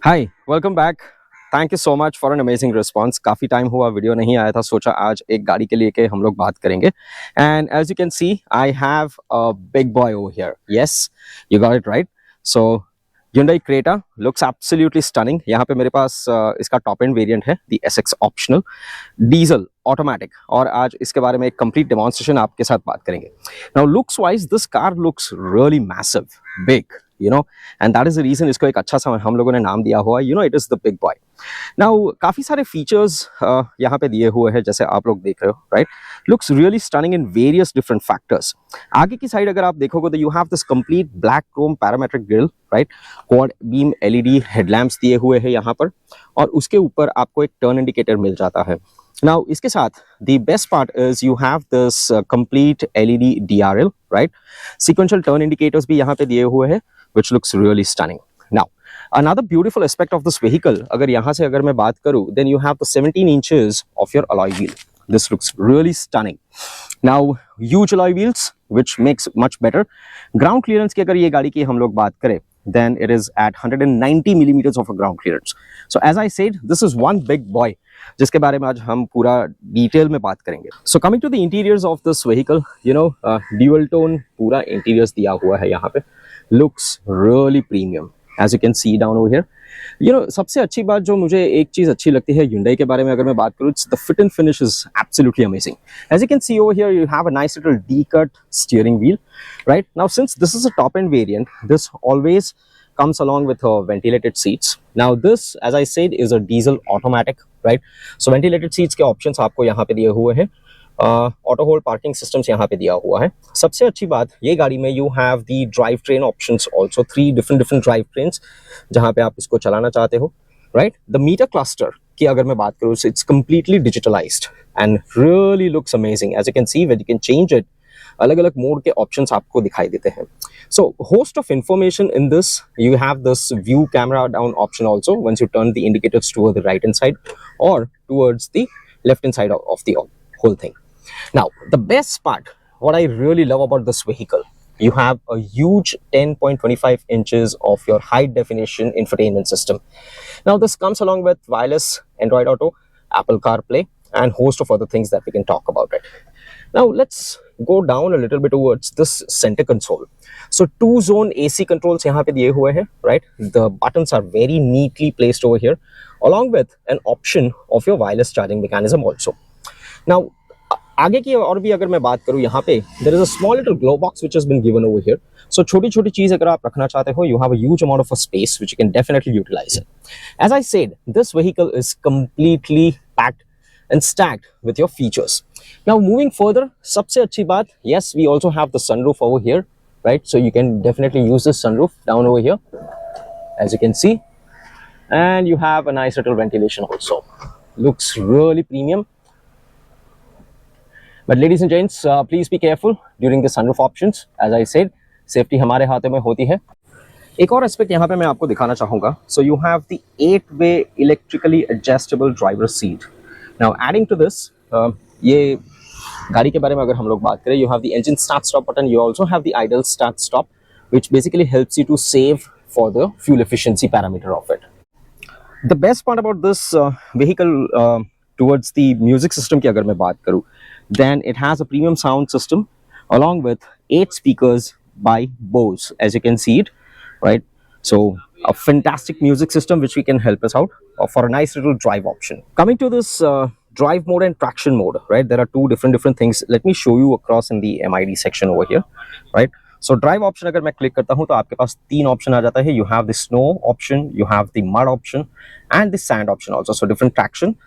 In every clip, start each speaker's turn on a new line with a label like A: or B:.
A: Hi welcome back. Thank you so much for an amazing response. काफ़ी time हुआ video नहीं आया था, सोचा आज एक गाड़ी के लिए के हम लोग बात करेंगे। And as you can see I have a big boy over here. Yes, you got it right. So Hyundai Creta looks absolutely stunning। यहाँ पे मेरे पास इसका टॉप एंड वेरिएंट है, दी SX ऑप्शनल डीजल ऑटोमेटिक, और आज इसके बारे में एक कंप्लीट डेमोन्स्ट्रेशन आपके साथ बात करेंगे। Now looks wise this car looks really massive, big, and that is the reason इसको एक अच्छा सा हम लोगों ने नाम दिया हुआ है, it is the big boy. Now काफी सारे फीचर्स यहाँ पे दिए हुए हैं, जैसे आप लोग देख रहे हो, right. Looks really stunning in various different factors. आगे की साइड अगर आप देखोगे तो you have this complete black Chrome parametric grill, right. Quad beam LED headlamps दिए हुए हैं यहाँ पर, और उसके ऊपर आपको एक टर्न इंडिकेटर मिल जाता है। नाउ इसके साथ the best part is you have this complete LED DRL, right. Sequential turn indicators भी यहाँ पे दिए हुए हैं, which looks really stunning. Now, another beautiful aspect of this vehicle, अगर मैं बात करूँ, then you have the 17 inches of your alloy wheel. This looks really stunning. Now, huge alloy wheels, which makes much better. Ground clearance की अगर ये गाड़ी की हम लोग बात करें, then it is at 190 millimeters of a ground clearance. So as I said, this is one big boy, जिसके बारे में आज हम पूरा डिटेल में बात करेंगे। So coming to the interiors of this vehicle, dual tone पूरा interiors दिया हुआ है यहाँ पे। Looks really premium, as you can see down over here. सबसे अच्छी बात जो मुझे एक चीज अच्छी लगती है Hyundai के बारे में अगर मैं बात करूँ, the fit and finish is absolutely amazing. As you can see over here, you have a nice little D-cut steering wheel, right? Now, since this is a top-end variant, this always comes along with ventilated seats. Now, this, as I said, is a diesel automatic, right? So, ventilated seats के options आपको यहाँ पे दिए हुए हैं। Auto hold parking systems यहाँ पे दिया हुआ है। सबसे अच्छी बात ये गाड़ी में you have the drive train options also, 3 different drive trains जहाँ पे आप इसको चलाना चाहते हो, राइट। द मीटर क्लस्टर की अगर मैं बात करूँ, it's completely digitalized and really looks amazing. As you can see, when you can change it, अलग अलग मोड के ऑप्शंस आपको दिखाई देते हैं। So host of information in this, you have this view camera down option also once you turn the indicators toward the right hand side और towards the left hand side of the whole thing. Now, the best part, what I really love about this vehicle, you have a huge 10.25 inches of your high definition infotainment system. Now, this comes along with wireless Android Auto, Apple CarPlay, and host of other things that we can talk about it. Now, let's go down a little bit towards this center console. So, 2-zone AC controls यहाँ पे दिए हुए हैं, right? The buttons are very neatly placed over here, along with an option of your wireless charging mechanism also. Now, आगे की और भी अगर मैं बात करूं, यहाँ पे there is a small little glove box which has been given over here. So छोटी छोटी चीज अगर आप रखना चाहते हो, you have a huge amount of a space which you can definitely utilize it. As I said, this vehicle is completely packed and stacked with your features. Now moving further, सबसे अच्छी बात, yes, we also have the sunroof over here, right? So you can definitely use this sunroof down over here, as you can see, and you have a nice little ventilation also. Looks really premium. But ladies and gents, please be careful during the sunroof options. As I said, safety हमारे हाथों में होती है। एक और aspect यहाँ पे मैं आपको दिखाना चाहूँगा। So you have the 8-way electrically adjustable driver seat. Now adding to this, ये गाड़ी के बारे में अगर हम लोग बात करें, you have the engine start stop button. You also have the idle start stop, which basically helps you to save for the fuel efficiency parameter of it. The best part about this vehicle towards the music system की अगर मैं बात करूँ, then it has a premium sound system along with 8 speakers by Bose, as you can see it, right? So a fantastic music system which we can help us out for a nice little drive option. Coming to this drive mode and traction mode, right? There are two different things. Let me show you across in the MID section over here, right? So drive option अगर मैं click करता हूँ तो आपके पास 3 option आ जाता है. You have the snow option, you have the mud option, and the sand option also. So different traction.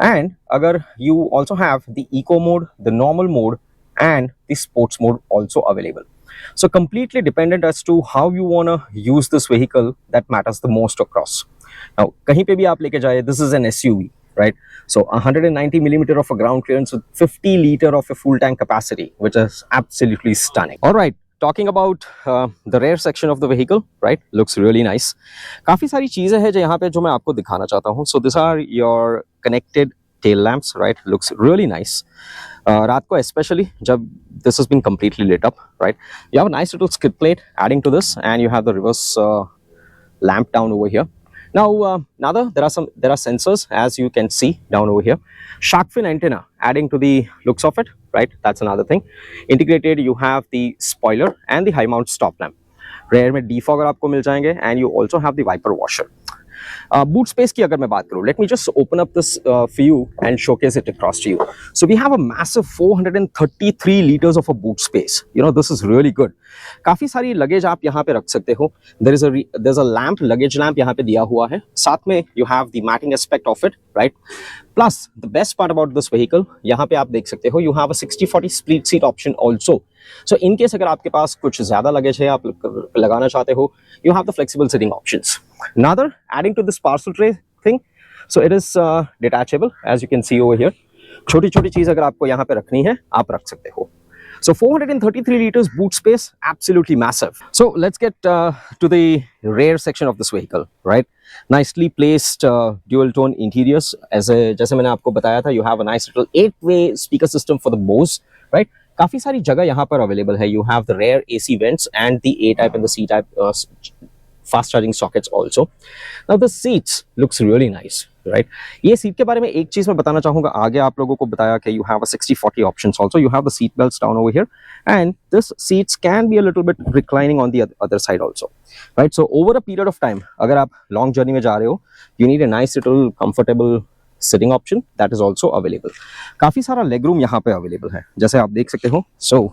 A: And agar you also have the eco mode, the normal mode, and the sports mode also available. So completely dependent as to how you want to use this vehicle that matters the most across. Now kahin pe bhi aap leke jaye, this is an SUV, right? So 190 millimeter of a ground clearance with 50 liter of a full tank capacity, which is absolutely stunning. All right, talking about the rear section of the vehicle, right? Looks really nice. काफी सारी चीजें हैं जो यहाँ पे जो मैं आपको दिखाना चाहता हूँ. So these are your connected tail lamps, right? Looks really nice. रात को especially जब this has been completely lit up, right? You have a nice little skid plate adding to this, and you have the reverse lamp down over here. Now, Nada, there are sensors, as you can see down over here. Shark fin antenna adding to the looks of it, right? That's another thing. Integrated, you have the spoiler and the high mount stop lamp. Rear में defogger आपको मिल जाएंगे, and you also have the wiper washer. Boot space की अगर मैं बात करूँ, let me just open up this for you and showcase it across to you. So we have a massive 433 liters of a boot space. You know, this is really good. काफी सारी luggage आप यहाँ पे रख सकते हो. There's a lamp, luggage lamp यहाँ पे दिया हुआ है. साथ में you have the matting aspect of it, right? Plus the best part about this vehicle, यहाँ पे आप देख सकते हो, you have a 60-40 split seat option also. So in case अगर आपके पास कुछ ज्यादा लगेज है, आप लगाना चाहते हो, you have the flexible sitting options. Another, adding to this parcel tray thing, so it is detachable, as you can see over here. छोटी छोटी चीज अगर आपको यहाँ पे रखनी है, आप रख सकते हो. So 433 liters boot space, absolutely massive. So let's get to the rear section of this vehicle, right? Nicely placed dual tone interiors. जैसे मैंने आपको बताया था, you have a nice little 8-way speaker system for the Bose, right? काफी सारी जगह यहाँ पर available है. You have the rear AC vents and the A-type and the C-type fast charging sockets also. Now the seats looks really nice, right? ये seat के बारे में एक चीज मैं बताना चाहूंगा. आगे आप लोगों को बताया कि you have a 60-40 options also. You have the seat belts down over here, and this seats can be a little bit reclining on the other side also, right? So over a period of time, अगर आप long journey में जा रहे हो, you need a nice little comfortable sitting option that is also available. काफी सारा leg room यहाँ पे available है, जैसे आप देख सकते हो. So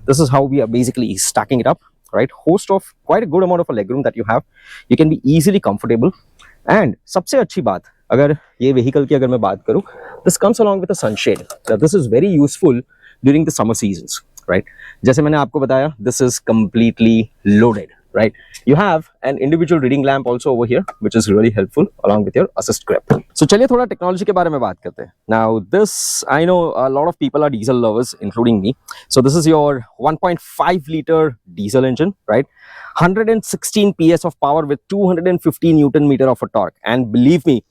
A: this is how we are basically stacking it up, right? Host of quite a good amount of a leg room that you have. You can be easily comfortable. And सबसे अच्छी बात, अगर ये vehicle की अगर मैं बात करूँ, this comes along with a sunshade. Now this is very useful during the summer seasons, right? जैसे मैंने आपको बताया, this is completely loaded, right? You have an individual reading lamp also over here, which is really helpful along with your assist grip. So चलिए थोड़ा technology के बारे में बात करते हैं. Now this, I know a lot of people are diesel lovers, including me. So this is your 1.5 liter diesel engine, right? 116 PS of power with 250 Newton meter of a torque. And believe me,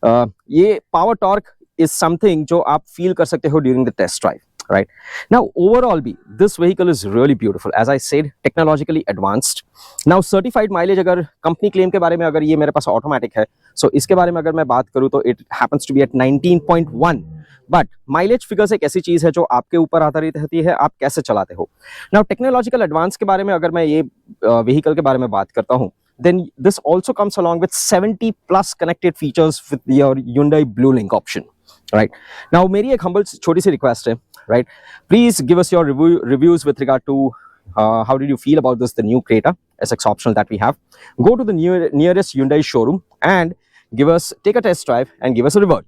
A: ये power torque is something जो आप feel कर सकते हो during the test drive. Right now, overall, this vehicle is really beautiful. As I said, technologically advanced. Now, certified mileage अगर company claim के बारे में अगर ये मेरे पास automatic है, so इसके बारे में अगर मैं बात करूँ तो it happens to be at 19.1. But mileage figures एक ऐसी चीज है जो आपके ऊपर आधारित रहती है, आप कैसे चलाते हो. Now, technological advance के बारे में अगर मैं ये vehicle के बारे में बात करता हूँ, then this also comes along with 70 plus connected features with your Hyundai Blue Link option. Right now, मेरी एक humble छोटी सी request है, right? Please give us your reviews with regard to how did you feel about the new Creta SX optional that we have. Go to the nearest Hyundai showroom and take a test drive and give us a revert.